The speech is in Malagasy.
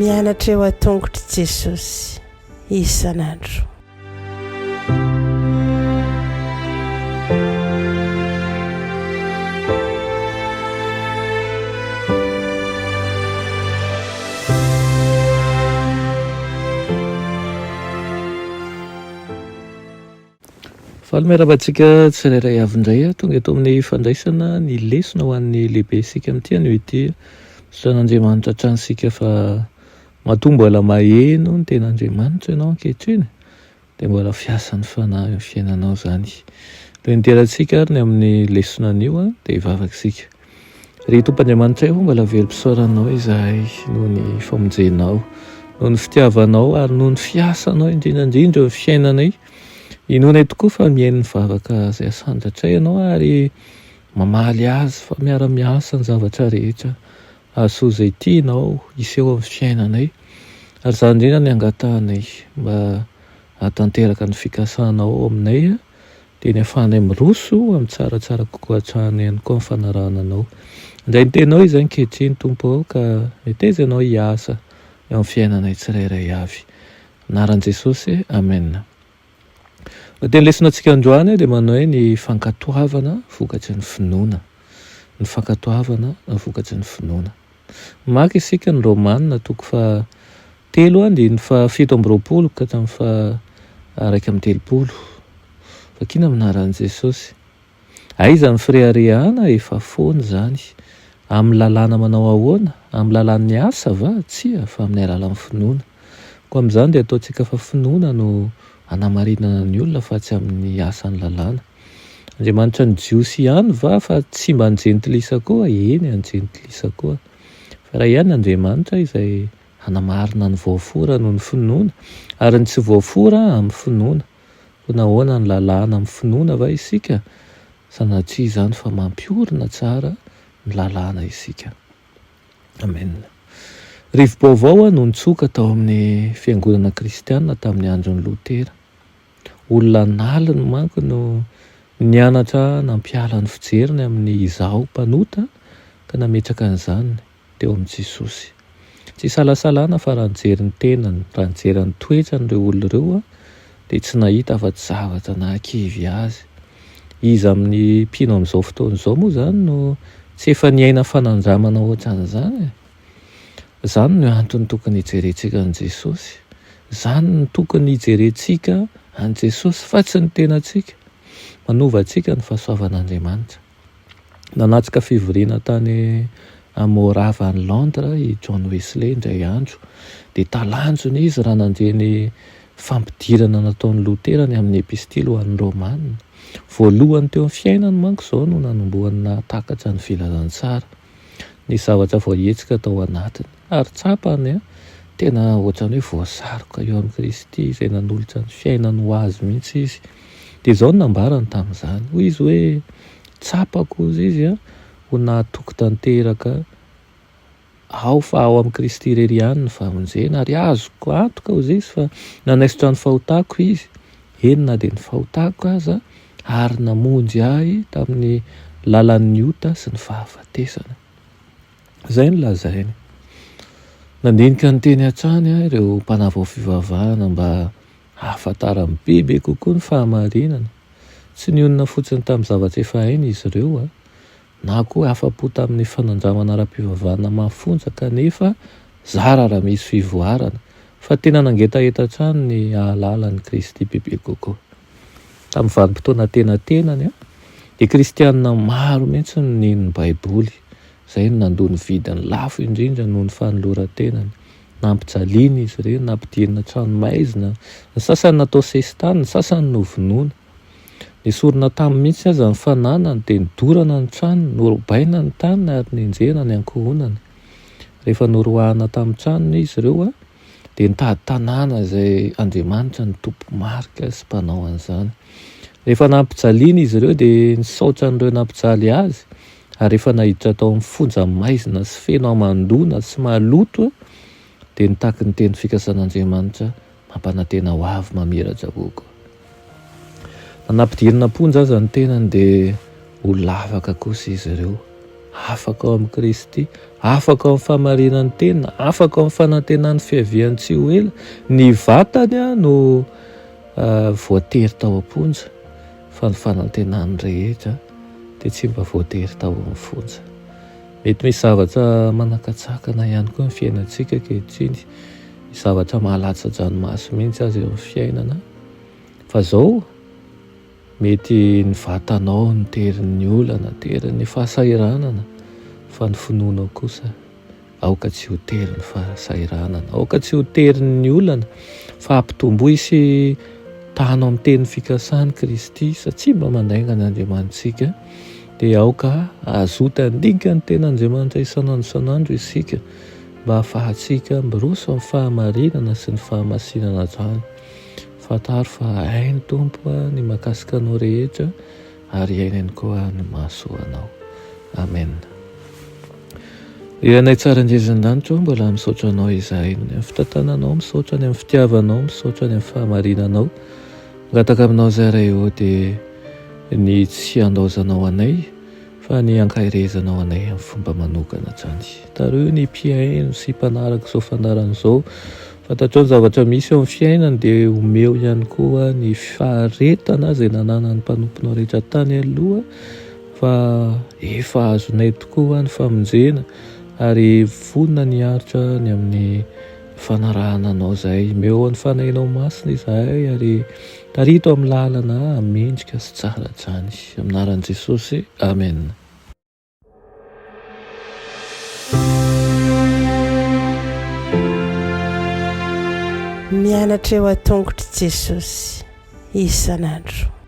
mianatra eo atongotry Jesosy isan'andro. Falomeravantsika tsirairay avindray tonga eto amin'ny fandraisana ny lesona ho an'ny lehibe isika amin'ity anio ity son'Andriamanitra tranosika fa matoa mbola maheno ny ten'Andriamanitra ianao ankehitriny dia mbola fiasan'ny fanahy amin'ny fiainanao zany. Toy ny terantsika ary ny amin'ny lesonan'io dia hivavakisika. Ry Tompoandriamanitra io mbola verim-pisaoranao izahay noho ny famonjenao, noho ny fitiavanao ary noho ny fiasanao indrindrandrindra eo fiainanay. Inonay tokoa fa mihaino ny vavaka izay asandratray ianao ary mamaly azy fa miara-miasa ny zavatra rehetra aso izay tianao iseho amin'ny fiainanay. Ary izany indrindra ny angatahanay mba hatanteraka ny fikasanao aminay dia ny ahafahanay miroso amin'ny tsaratsara kokoa hatrany ihany koa amin'ny fanarahananao. Indray ny tenao izay ankehitriny Tompo ka meteza ianao hiasa eo amin'ny fiainanay tsirairay avy. Anaran'i Jesosy, amen. Teny lesonantsika androany dia manao hoe ny fankatoavana vokatry ny finoana. Ny fankatoavana vokatry ny finoana. Maka isika ny Romanina 3:7-20 ka hatramin'ny 1:30. Vakina aminaran'i Jesosy. Aiza ny firehariahana efa foana zany. Amin'ny lalàna manao ahoana? Amin'ny lalàn'ny asa va? Tsia, fa amin'ny alalan'ny finoana. Koa amin'izany dia ataontsika fa finoana no hanamarinana ny olona fa tsy amin'ny asan'ny lalàna. Andriamanitra ny jiosy ihany va fa tsy mba nijentilisa koa? Eny anjentilisa koa. Fa raha ihany Andriamanitra izay hanamarina ny voafora noho ny finoana ary ny tsy voafora amin'ny finoana. Fa nahoana ny lalàna amin'ny finoana va isika? Sanatria izany fa mampiorina tsara ny lalàna isika. Amen. Rivo-baovao no nitsoka tao amin'ny fiangonana kristianina tamin'ny andron'ny Lotera. Olona naliny manko no nianatra nampiala ny fijeriny amin'ny izaho mpanota ka nametraka an'izany teo amin'i Jesosy. Tsy salasalana fa raha nijery ny tenany, raha nijery ny toetran'ireo olona ireo dia tsy nahita afa-tsy zavatra nankivy azy. Iza amin'ny mpino amin'izao fotoana izao moa zany no tsy efa niaina fanandramana ohatran'izany. Izany no antony tokony hijerentsika an'i Jesosy. Izany no tokony hijerentsika an'i Jesosy fa tsy ny tenantsika. Manova antsika ny fahasoavan'Andriamanitra. Nanatrika fivoriana tany Morava ny Londres i John Wesley indray andro dia talanjony izy raha nandeha ny fampidirana nataon'ny Lotera ny amin'ny epistily ho an'ny Romanina. Voalohany teo amin'ny fiainany manko izao no nanombohany nahatakatra ny filazantsara. Ny zavatra voahetsika tao anatiny ary tsapany tena ohatrany hoe voasaroka eo amin'ny Kristy izay nanolotra ny fiainany ho azy mihitsy izy. Dia izao no nambarany tamin'izany. Hoy izy hoe tsapako izy ho nahatoky tanteraka ao fa ao amin'ny Kristy irery ihany ny famonjena ary azoko antoka hozy izy fa nanaisotra ny fahotako izy. Eny na dia ny fahotako aza ary namonjy ahy tamin'ny lalan'ny ota sy ny fahafatesana. Izay no lazainy. Nandinika ny teny hatrany ireo mpanavao fivavahana mba hahafantarany bebe kokoa ny fahamarinana. Tsy nionina fotsiny tamin'ny zavatra efa hainy izy ireo na koa afa-po tamin'ny fanandramana ara-pivavahana mafonja kanefa zara raha misy fivoarana fa tena nangetaheta hatrany ny ahalalan'ny Kristy bebe kokoa. Tamin'ny vanim-potoana tena-tenany dia kristianina maro mihitsy no nihin'ny Baiboly. Izay no nandony vidiny lafo indrindra noho ny fanoloran-tenany. Nampijaliana izy ireny, nampidirina trano maizina. Ny sasany natao sesitany, ny sasany novonoina. Nisorona tamin'ny mihitsy aza ny fananany dia nidorana ny tranony, norobaina ny taniny ary nienjena ny ankohonany. Rehefa noroahana tamin'ny tranony izy ireo dia nitady tanàna izay Andriamanitra ny tompo marika sy mpanao an'izany. Rehefa nampijaliana izy ireo dia nisaotra an'ireo nampijaly azy. Ary rehefa nahiditra tao amin'ny fonja maizina sy feno amandona sy maloto dia nitaky ny teny fikasan'Andriamanitra mampanantena ho avy mamiratra kokoa. Nanampidirina ponja aza ny tenany dia olona afaka kosa izy ireo, afaka ao amin'ny Kristy, afaka ao amin'ny fahamarinan'ny tenina, afaka ao amin'ny fanantenan'ny fiaviany tsy ho ela. Ny vatany a no voatery tao am-ponja, fa ny fanantenany rehetra dia tsy mba voatery tao amin'ny fonja. Mety misy zavatra manakatsakana ihany koa ny fiainantsika ankehitriny, zavatra mahalatsajanomaso mihitsy azy eo amin'ny fiainana, fa zao mety ny vatanao ny terin'ny olana, terin'ny fahasahiranana, fa ny finoanao kosa aoka tsy ho terin'ny fahasahiranana, aoka tsy ho terin'ny olana, fa ampitomboy sy tahanao amin'ny teny fikasany Kristy, satria mba mandaingana Andriamanitsika dia aoka azota ndinika ny ten'Andriamanitra isanandro isika, mba ahafahantsika miroso amin'ny fahamarinana sy ny fahamasinana zany. Fataro fa hainy Tompo ny mahakasika anao rehetra, ary hainany koa ny mahasoa anao. Amen. Ianay tsara indrezan-danitra, mbola misaotra anao izahay amin'ny fitantananao, misaotra any amin'ny fitiavanao, misaotra any amin'ny fahamarinanao. Ngataka aminao izay ray eo dia ny tsy andaozanao anay, fa ny ankahirezanao anay amin'ny fomba manokana zany. Tareo ny mpiaino sy mpanaraka izao fandaran'izao, fantatrao ny zavatra misy eo amin'ny fiainana dia omeo ihany koa ny faharetana izay nananan'ny mpanomponao rehetra tany aloha, fa efa azonay tokoa ny famonjena, ary vonona ny aritra ny amin'ny fanarahana anao izay. Meo ny fanahinao masina izahay, ary tarito amin'ny lalana mendrika sy tsara zany, amin'ny anaran'i Jesosy. Amen. Mianatra eo an-tongotry Jesosy isan'andro.